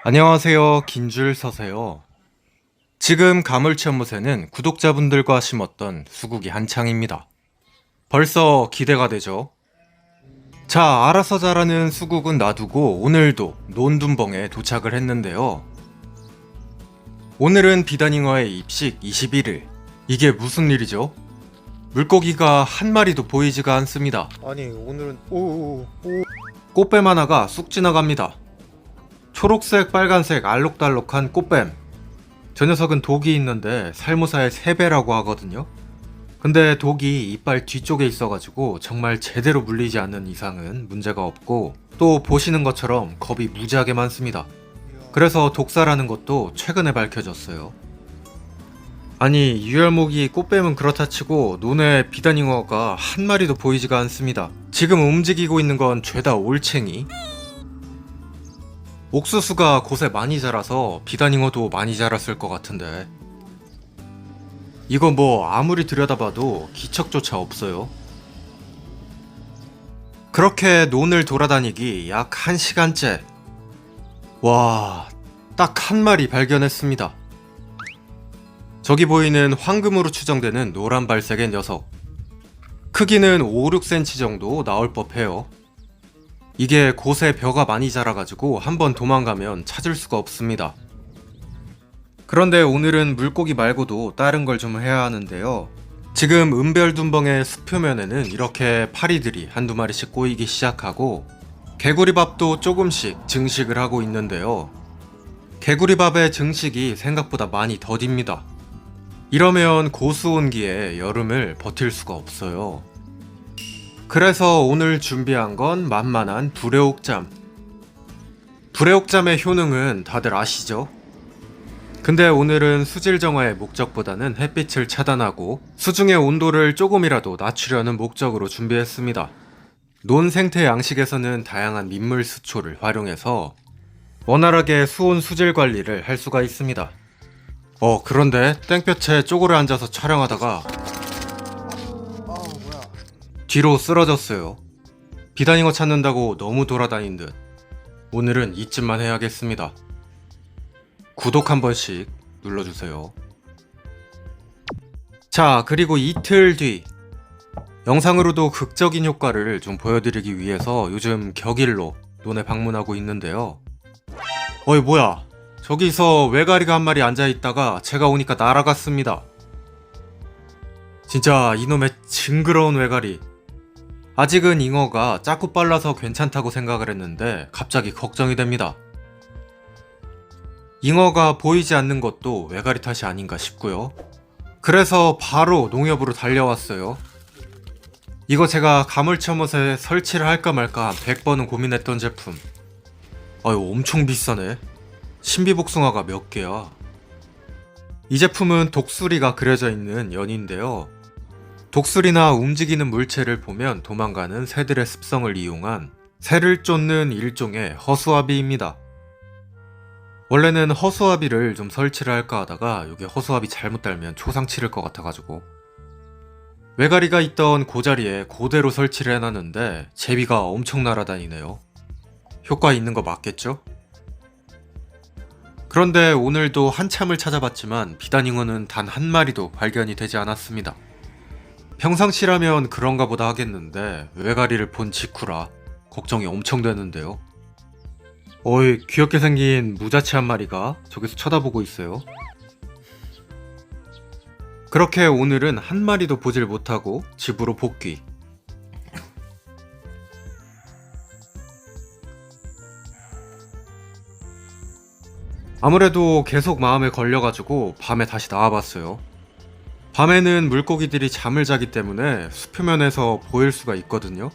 안녕하세요. 긴 줄 서세요. 지금 가물치 연못에는 구독자분들과 심었던 수국이 한창입니다. 벌써 기대가 되죠? 자, 알아서 자라는 수국은 놔두고 오늘도 논둔벙에 도착을 했는데요. 오늘은 비단잉어의 입식 21일. 이게 무슨 일이죠? 물고기가 한 마리도 보이지가 않습니다. 아니 오늘은 오 꽃뱀 하나가 쑥 지나갑니다. 초록색, 빨간색 알록달록한 꽃뱀. 저 녀석은 독이 있는데 살모사의 3배라고 하거든요. 근데 독이 이빨 뒤쪽에 있어가지고 정말 제대로 물리지 않는 이상은 문제가 없고, 또 보시는 것처럼 겁이 무지하게 많습니다. 그래서 독사라는 것도 최근에 밝혀졌어요. 아니, 유혈목이 꽃뱀은 그렇다 치고 논에 비단잉어가 한 마리도 보이지가 않습니다. 지금 움직이고 있는 건 죄다 올챙이. 옥수수가 곳에 많이 자라서 비단잉어도 많이 자랐을 것 같은데, 이거 뭐 아무리 들여다봐도 기척조차 없어요. 그렇게 논을 돌아다니기 약 1시간째. 와, 딱 한 마리 발견했습니다. 저기 보이는 황금으로 추정되는 노란 발색의 녀석. 크기는 5, 6cm 정도 나올 법해요. 이게 곳에 벼가 많이 자라가지고 한번 도망가면 찾을 수가 없습니다. 그런데 오늘은 물고기 말고도 다른 걸 좀 해야 하는데요. 지금 은별둔벙의 수표면에는 이렇게 파리들이 한두 마리씩 꼬이기 시작하고, 개구리밥도 조금씩 증식을 하고 있는데요. 개구리밥의 증식이 생각보다 많이 더딥니다. 이러면 고수온기에 여름을 버틸 수가 없어요. 그래서 오늘 준비한 건 만만한 불애옥잠. 불애옥잠의 효능은 다들 아시죠? 근데 오늘은 수질 정화의 목적보다는 햇빛을 차단하고 수중의 온도를 조금이라도 낮추려는 목적으로 준비했습니다. 논 생태 양식에서는 다양한 민물 수초를 활용해서 원활하게 수온 수질 관리를 할 수가 있습니다. 그런데 땡볕에 쪼그려 앉아서 촬영하다가 뭐야 뒤로 쓰러졌어요. 비단잉어 찾는다고 너무 돌아다닌 듯. 오늘은 이쯤만 해야겠습니다. 구독 한 번씩 눌러주세요. 자, 그리고 이틀 뒤. 영상으로도 극적인 효과를 좀 보여드리기 위해서 요즘 격일로 논에 방문하고 있는데요. 어이, 뭐야. 저기서 외가리가 한 마리 앉아있다가 제가 오니까 날아갔습니다. 진짜 이놈의 징그러운 외가리. 아직은 잉어가 작고 빨라서 괜찮다고 생각을 했는데 갑자기 걱정이 됩니다. 잉어가 보이지 않는 것도 외가리 탓이 아닌가 싶고요. 그래서 바로 농협으로 달려왔어요. 이거 제가 가물치연못에 설치를 할까 말까 한 100번은 고민했던 제품. 아유, 엄청 비싸네. 신비복숭아가 몇 개야. 이 제품은 독수리가 그려져 있는 연인데요. 독수리나 움직이는 물체를 보면 도망가는 새들의 습성을 이용한 새를 쫓는 일종의 허수아비입니다. 원래는 허수아비를 좀 설치를 할까 하다가 이게 허수아비 잘못 달면 초상 치를 것 같아가지고 외가리가 있던 그 자리에 그대로 설치를 해놨는데 제비가 엄청 날아다니네요. 효과 있는 거 맞겠죠? 그런데 오늘도 한참을 찾아봤지만 비단잉어는 단 한 마리도 발견이 되지 않았습니다. 평상시라면 그런가 보다 하겠는데 외가리를 본 직후라 걱정이 엄청 되는데요. 어이, 귀엽게 생긴 무자치 한 마리가 저기서 쳐다보고 있어요. 그렇게 오늘은 한 마리도 보질 못하고 집으로 복귀. 아무래도 계속 마음에 걸려가지고 밤에 다시 나와봤어요. 밤에는 물고기들이 잠을 자기 때문에 수표면에서 보일 수가 있거든요.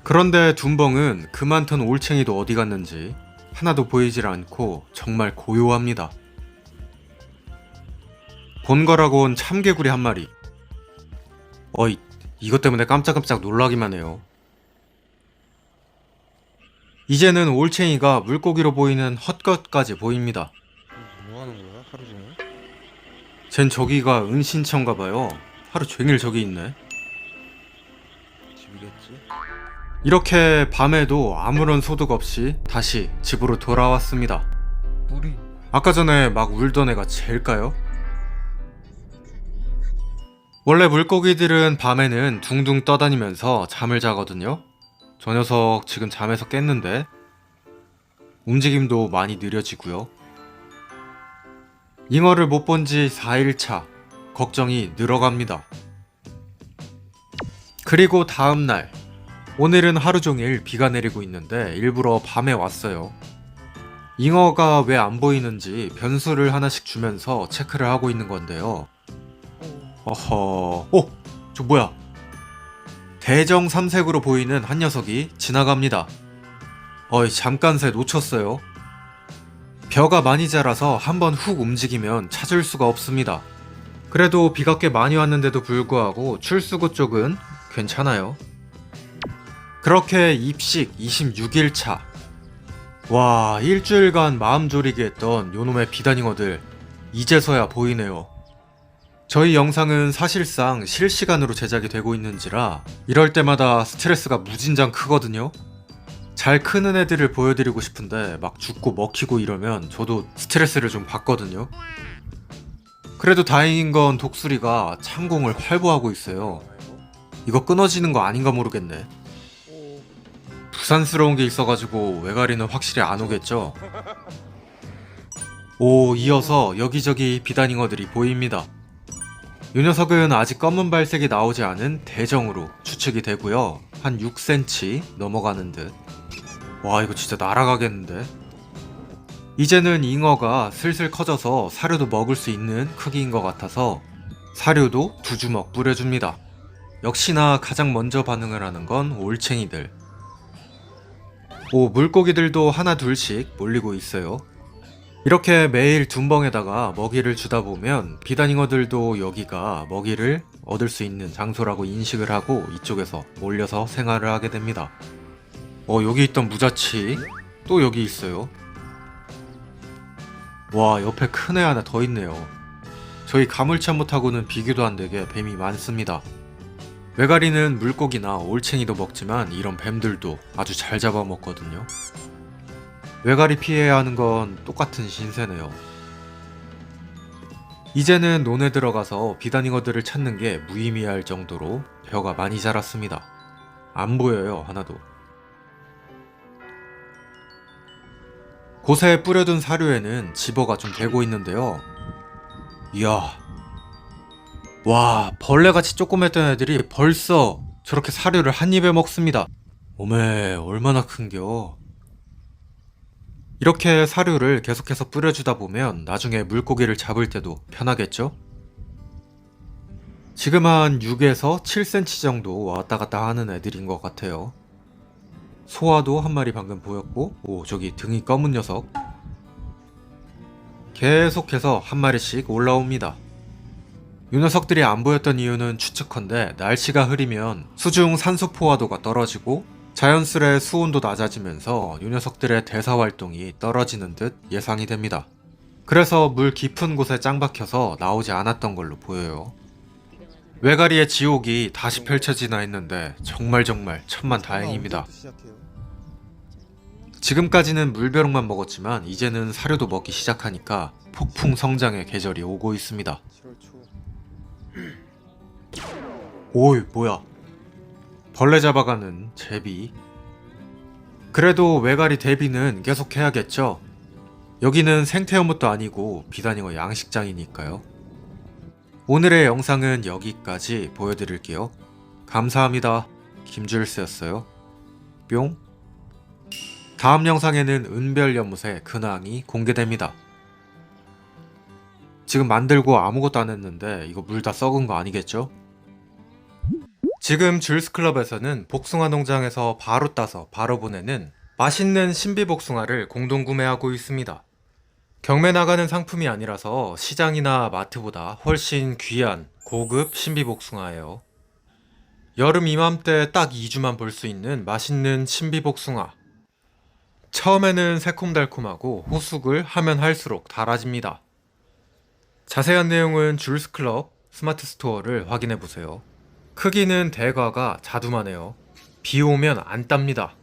그런데 둔벙은 그 많던 올챙이도 어디 갔는지 하나도 보이질 않고 정말 고요합니다. 본 거라곤 참개구리 한 마리. 어이, 이것 때문에 깜짝깜짝 놀라기만 해요. 이제는 올챙이가 물고기로 보이는 헛것까지 보입니다. 뭐 하는 거야 하루 종일? 쟨 저기가 은신처인가봐요. 하루 종일 저기 있네. 집이겠지? 이렇게 밤에도 아무런 소득 없이 다시 집으로 돌아왔습니다. 물이 아까 전에 막 울던 애가 쟤일까요? 원래 물고기들은 밤에는 둥둥 떠다니면서 잠을 자거든요. 저 녀석 지금 잠에서 깼는데 움직임도 많이 느려지고요. 잉어를 못 본 지 4일차. 걱정이 늘어갑니다. 그리고 다음날. 오늘은 하루 종일 비가 내리고 있는데 일부러 밤에 왔어요. 잉어가 왜 안 보이는지 변수를 하나씩 주면서 체크를 하고 있는 건데요. 어허... 저 뭐야? 대정 삼색으로 보이는 한 녀석이 지나갑니다. 잠깐 새 놓쳤어요. 벼가 많이 자라서 한번 훅 움직이면 찾을 수가 없습니다. 그래도 비가 꽤 많이 왔는데도 불구하고 출수구 쪽은 괜찮아요. 그렇게 입식 26일차. 와, 일주일간 마음 졸이게 했던 요놈의 비단잉어들 이제서야 보이네요. 저희 영상은 사실상 실시간으로 제작이 되고 있는지라 이럴 때마다 스트레스가 무진장 크거든요. 잘 크는 애들을 보여드리고 싶은데 막 죽고 먹히고 이러면 저도 스트레스를 좀 받거든요. 그래도 다행인 건 독수리가 창공을 활보하고 있어요. 이거 끊어지는 거 아닌가 모르겠네. 부산스러운 게 있어가지고 외가리는 확실히 안 오겠죠? 이어서 여기저기 비단잉어들이 보입니다. 이 녀석은 아직 검은 발색이 나오지 않은 대정으로 추측이 되고요. 한 6cm 넘어가는 듯. 와, 이거 진짜 날아가겠는데? 이제는 잉어가 슬슬 커져서 사료도 먹을 수 있는 크기인 것 같아서 사료도 2주먹 뿌려줍니다. 역시나 가장 먼저 반응을 하는 건 올챙이들. 물고기들도 하나 둘씩 몰리고 있어요. 이렇게 매일 둔벙에다가 먹이를 주다 보면 비단잉어들도 여기가 먹이를 얻을 수 있는 장소라고 인식을 하고 이쪽에서 몰려서 생활을 하게 됩니다. 여기 있던 무자치 또 여기 있어요. 와, 옆에 큰 애 하나 더 있네요. 저희 가물치한못하고는 비교도 안 되게 뱀이 많습니다. 외가리는 물고기나 올챙이도 먹지만 이런 뱀들도 아주 잘 잡아먹거든요. 외가리 피해야 하는 건 똑같은 신세네요. 이제는 논에 들어가서 비단잉어들을 찾는 게 무의미할 정도로 벼가 많이 자랐습니다. 안 보여요, 하나도. 곳에 뿌려둔 사료에는 집어가 좀 되고 있는데요. 이야, 와, 벌레같이 조그맸던 애들이 벌써 저렇게 사료를 한 입에 먹습니다. 오메, 얼마나 큰겨. 이렇게 사료를 계속해서 뿌려주다 보면 나중에 물고기를 잡을 때도 편하겠죠? 지금 한 6에서 7cm 정도 왔다 갔다 하는 애들인 것 같아요. 소아도 한 마리 방금 보였고, 저기 등이 검은 녀석. 계속해서 한 마리씩 올라옵니다. 이 녀석들이 안 보였던 이유는 추측컨대 날씨가 흐리면 수중 산소 포화도가 떨어지고 자연스레 수온도 낮아지면서 이 녀석들의 대사 활동이 떨어지는 듯 예상이 됩니다. 그래서 물 깊은 곳에 짱 박혀서 나오지 않았던 걸로 보여요. 외가리의 지옥이 다시 펼쳐지나 했는데 정말 천만 다행입니다. 지금까지는 물벼룩만 먹었지만 이제는 사료도 먹기 시작하니까 폭풍 성장의 계절이 오고 있습니다. 오이, 뭐야. 벌레 잡아가는 제비. 그래도 외가리 대비는 계속 해야겠죠. 여기는 생태연못도 아니고 비단잉어 양식장이니까요. 오늘의 영상은 여기까지 보여드릴게요. 감사합니다. 김줄스였어요. 뿅. 다음 영상에는 은별연못의 근황이 공개됩니다. 지금 만들고 아무것도 안 했는데 이거 물 다 썩은 거 아니겠죠? 지금 줄스클럽에서는 복숭아 농장에서 바로 따서 바로 보내는 맛있는 신비복숭아를 공동 구매하고 있습니다. 경매 나가는 상품이 아니라서 시장이나 마트보다 훨씬 귀한 고급 신비복숭아예요. 여름 이맘때 딱 2주만 볼 수 있는 맛있는 신비복숭아. 처음에는 새콤달콤하고 호숙을 하면 할수록 달아집니다. 자세한 내용은 줄스클럽 스마트 스토어를 확인해보세요. 크기는 대과가 자두만해요. 비 오면 안 땁니다.